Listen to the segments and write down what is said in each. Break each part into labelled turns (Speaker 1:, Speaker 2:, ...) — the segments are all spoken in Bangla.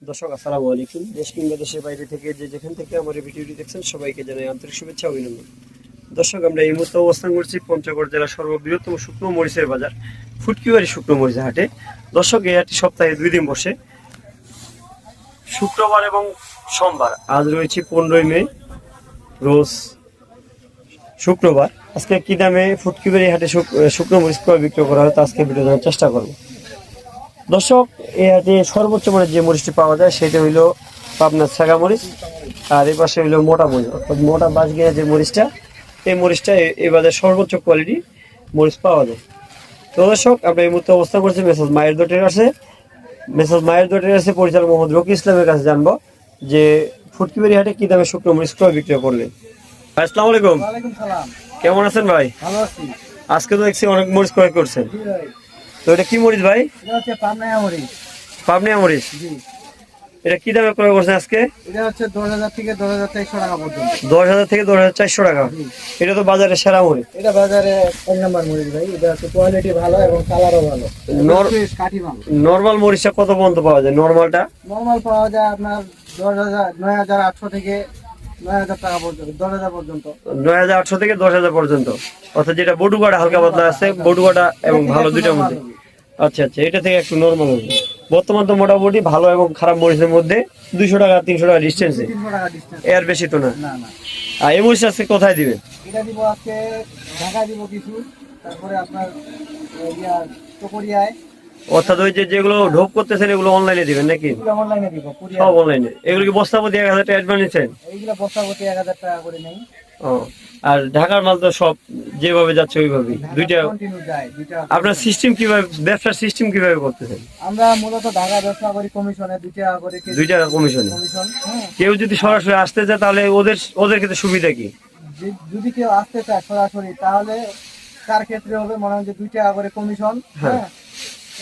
Speaker 1: দর্শক আসসালামু আলাইকুম। দেশ কিংবা দেশের বাইরে থেকে যে যেখান থেকে আমার এই ভিডিওটি দেখছেন সবাইকে জানাই আন্তরিক শুভেচ্ছা অভিনন্দন। দর্শক, আমরা এই মুহূর্তে অবস্থান করছি পঞ্চগড় জেলার সর্ববৃহত্তম শুকনো মরিচের বাজার ফুটকিবাড়ি শুকনো মরিচ হাটে। দর্শক, এই হাটটি সপ্তাহে 2 দিন বসে, শুক্রবার এবং সোমবার। আজ রয়েছে 15 মে, রোজ শুক্রবার। আজকে কি দামে ফুটকিবাড়ি হাটে শুকনো মরিচ ক্রয় বিক্রয় করা হয় তা আজকে ভিডিও দেওয়ার চেষ্টা করবো। দর্শক, এই হাটে সর্বোচ্চ মানের যে মরিচটি পাওয়া যায় সেটা হইলো পাবনার ছাগা মরিচ, আর এই পাশে হইলো মোটা মরিচ, অর্থাৎ মোটা বাঁশগিয়া যে মরিচটা, এই মরিচটা এই বাজারে সর্বোচ্চ কোয়ালিটি মরিচ পাওয়া যায়। তো দর্শক, আমরা এই মুহূর্তে অবস্থান করছি মেসাজ মায়ের দোটের কাছে। মেসাজ মায়ের দোটের কাছে পরিচালক মোহাম্মদ রকি ইসলামের কাছে জানবো যে ফুটকিবাড়ি হাটে কি দামে শুকনো মরিচ ক্রয় বিক্রয় করলেন। আসসালামু আলাইকুম।
Speaker 2: ওয়ালাইকুম সালাম।
Speaker 1: কেমন আছেন ভাই?
Speaker 2: ভালো আছি।
Speaker 1: আজকে তো দেখছি অনেক মরিচ ক্রয় করছেন।
Speaker 2: জি ভাই।
Speaker 1: তো এটা কি মরিচ ভাই?
Speaker 2: এটা হচ্ছে পাবনায়া মরিচ।
Speaker 1: পাবনিয়া মরিচ।
Speaker 2: জি।
Speaker 1: এটা কি দামে ক্রয় করছেন আজকে?
Speaker 2: এটা হচ্ছে 10,000 থেকে 10,400 টাকা পর্যন্ত।
Speaker 1: 10,000 থেকে 10,400 টাকা। এটা তো বাজারে সেরা মরিচ।
Speaker 2: এটা বাজারে এক নাম্বার মরিচ ভাই। এটা হচ্ছে কোয়ালিটি ভালো এবং কালারও ভালো। কাঠি ভালো।
Speaker 1: নরমাল মরিচটা কত পর্যন্ত পাওয়া যায়? নরমালটা
Speaker 2: নরমাল পাওয়া যায় আপনার 9,800 থেকে 9,000 টাকা পর্যন্ত, 10,000 পর্যন্ত।
Speaker 1: 9,800 থেকে 10,000 পর্যন্ত, অর্থাৎ যেটা বটুকাটা হালকা পাতলা আছে, বটুকাটা এবং ভালো দুইটার মধ্যে। আচ্ছা আচ্ছা, এটা থেকে একটু নরমাল হবে। বর্তমান তো মোটামুটি ভালো এবং খারাপ মরিচের মধ্যে 200 টাকা 300 টাকা ডিস্টেন্সে,
Speaker 2: 300 টাকা ডিসটেন্স।
Speaker 1: এর বেশি তো না।
Speaker 2: না না।
Speaker 1: আর এই মরিচ আজকে কোথায় দিবেন?
Speaker 2: এটা দিব আজকে ঢাকা দিব কিছু, তারপরে আপনার চকরিয়ায়,
Speaker 1: অর্থাৎ ওই যে যেগুলো ঢোপ করতেছেন এগুলো অনলাইনে দিবেন নাকি?
Speaker 2: এগুলো অনলাইনে দিব।
Speaker 1: সব অনলাইনে। এগুলো কি বস্তা প্রতি 1,000 টাকা অ্যাডভান্স নিচ্ছেন?
Speaker 2: এইগুলো বস্তাপতি 1,000 টাকা করে নেই।
Speaker 1: ও, আর ঢাকার মাল তো সব যেভাবে যাচ্ছে ওইভাবেই দুইটা।
Speaker 2: কন্টিনিউ যায় দুইটা।
Speaker 1: আপনার সিস্টেম কিভাবে, ব্যবসার সিস্টেম কিভাবে করতেছেন?
Speaker 2: আমরা মূলত ঢাকা ব্যবসা করি কমিশনে 2 টাকা করে কেজি।
Speaker 1: 2 টাকা কমিশনে।
Speaker 2: কমিশন। হ্যাঁ।
Speaker 1: কেউ যদি সরাসরি আসতে চায় তাহলে ওদের ক্ষেত্রে সুবিধা কি?
Speaker 2: যদি কেউ আসতে চায় সরাসরি, তাহলে তার ক্ষেত্রে হবে মনে হয় যে 2 টাকা করে কমিশন। হ্যাঁ।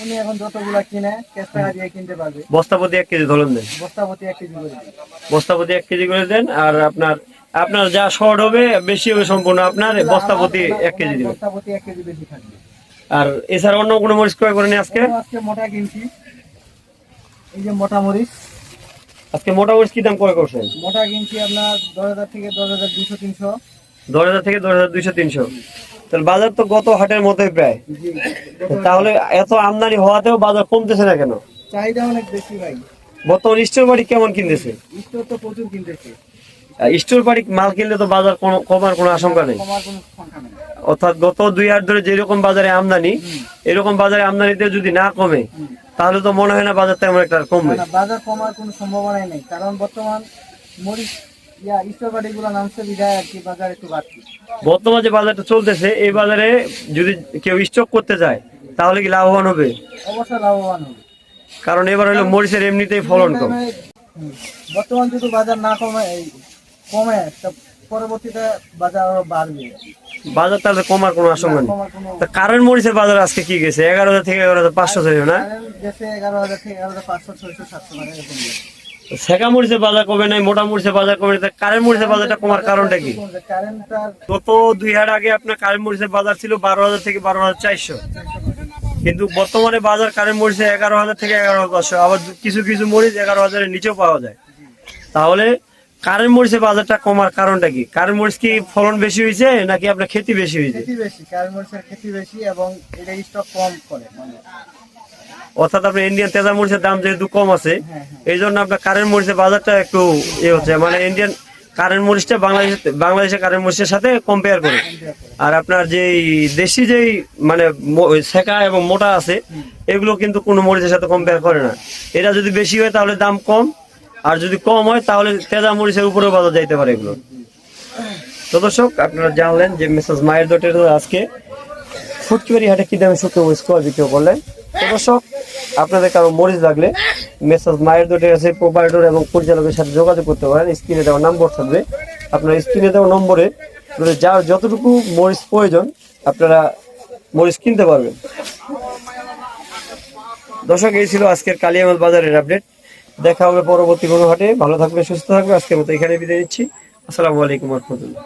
Speaker 2: উনি এখন যতগুলা কিনে ক্যাশ টাকা দিয়ে কিনতে পারবে।
Speaker 1: বস্তাপতি 1 কেজি ধরুন দেন।
Speaker 2: বস্তাপতি 1 কেজি করে দিই।
Speaker 1: বস্তাপতি 1 কেজি করে দেন। আর আপনার যা শর্ট হবে বেশি হবে সম্পূর্ণ আপনার, বস্তাপতি 1 কেজি দিবেন।
Speaker 2: বস্তাপতি 1 কেজি বেশি থাকবে।
Speaker 1: আর এছাড়া অন্য কোনো মরিচ ক্রয় করেন আজকে?
Speaker 2: আজকে মোটা কিনছি। এই যে মোটা মরিচ।
Speaker 1: আজকে মোটা মরিচ কি দাম ক্রয় করছেন?
Speaker 2: মোটা কিনছি আপনার 10,000 থেকে 10,200 300।
Speaker 1: 10,000 থেকে 10,200 300। তাহলে বাজার তো গত হাটের মতোই প্রায়।
Speaker 2: জি।
Speaker 1: তাহলে এত আমদানি হওয়াতেও বাজার কমতেছে না কেন?
Speaker 2: চাহিদা অনেক বেশি ভাই।
Speaker 1: বর্তমান স্টোর বাড়ি কেমন কিনতেছে?
Speaker 2: স্টোর তো প্রচুর কিনতেছে।
Speaker 1: স্টোর বাড়ি মাল কিনলে তো বাজার কমার কোনো আশঙ্কা নেই।
Speaker 2: কমার কোনো সংখ্যা নেই।
Speaker 1: অর্থাৎ গত 2 হাট ধরে যেরকম বাজারে আমদানি, এরকম বাজারে আমদানিতে যদি না কমে তাহলে তো মনে হয় না বাজার তেমন একটা কমবে।
Speaker 2: না, বাজার কমার কোনো সম্ভাবনাই নেই, কারণ বর্তমান মরিচ স্টোর বাড়িগুলো নামছে বিধায় আর কি বাজার একটু বাড়তি।
Speaker 1: বর্তমান যে বাজারটা চলতেছে এই বাজারে যদি কেউ স্টক করতে যায় তাহলে কি লাভবান হবে?
Speaker 2: অবশ্যই লাভবান হবে।
Speaker 1: কারণ এবার হলো মরিচের এমনিতেই ফলন কম।
Speaker 2: বর্তমান যদি বাজার না কমে তা পরবর্তীতে বাজার আরো বাড়বে।
Speaker 1: বাজার তাহলে কমার কোনো আশঙ্কা নেই। তা কারেন্ট মরিচের বাজার আজকে কি গেছে? 11,000 থেকে 11,500 ছিল না?
Speaker 2: গেছে 11,000 থেকে 11,500 600 700 টাকা এরকম গেছে।
Speaker 1: ছেঁকা মরিচের বাজার কমে নাই, মোটা মরিচের বাজার কমে নাই, কারেন্ট মরিচের বাজারটা কমার কারণটা কি?
Speaker 2: কারেন্টটার
Speaker 1: গত 2 হাট আগে আপনার কারেন্ট মরিচের বাজার ছিল 12,000 থেকে 12,400, কিন্তু বর্তমানে বাজার কারেন্ট মরিচে 11,000 থেকে 11,500, আবার কিছু কিছু মরিচ 11,000-এর নিচেও পাওয়া যায়। তাহলে কারেন্ট মরিচের বাজারটা কমার কারণটা কি? কারেন্ট মরিচ কি ফলন বেশি হয়েছে নাকি আপনার ক্ষতি বেশি হয়েছে?
Speaker 2: ক্ষতি বেশি, কারেন্ট মরিচের ক্ষতি বেশি এবং এটা স্টক কম করে মানে।
Speaker 1: অর্থাৎ আপনার ইন্ডিয়ান তেজা মরিচের দাম যেহেতু কম আছে, এই জন্য আপনার কারেন্ট মরিচের বাজারটা একটু হচ্ছে, মানে ইন্ডিয়ান কারেন্ট মরিচটা বাংলাদেশের কারেন্ট মরিচের সাথে কম্পেয়ার করে। আর আপনার যেই দেশি যেই মানে ছেঁকা এবং মোটা আছে এগুলো কিন্তু কোনো মরিচের সাথে কম্পেয়ার করে না। এটা যদি বেশি হয় তাহলে দাম কম, আর যদি কম হয় তাহলে তেজা মরিচের উপরেও বাজার যাইতে পারে এগুলো। তো দর্শক, আপনারা জানলেন যে মেসাজ মায়ের দোটের আজকে ফুটকিবাড়ি হাটে কি দামে শুকনো মরিচ ক্রয় বিক্রয় করলেন। তো দর্শক, আপনাদের কারো মরিচ লাগলে মেসাজ মায়ের দোটের আছে প্রোপাইটর এবং পরিচালকের সাথে যোগাযোগ করতে পারেন। স্ক্রিনে দেওয়া নম্বর থাকবে, আপনার স্ক্রিনে দেওয়া নম্বরে যার যতটুকু মরিচ প্রয়োজন আপনারা মরিচ কিনতে পারবেন। দর্শক, এই ছিল আজকের কালিয়ামাল বাজারের আপডেট। দেখা হবে পরবর্তী কোনো হাটে। ভালো থাকবে, সুস্থ থাকবে। আজকের মতো এখানে বিদায় নিচ্ছি। আসসালামু আলাইকুম ওয়া রাহমাতুল্লাহ।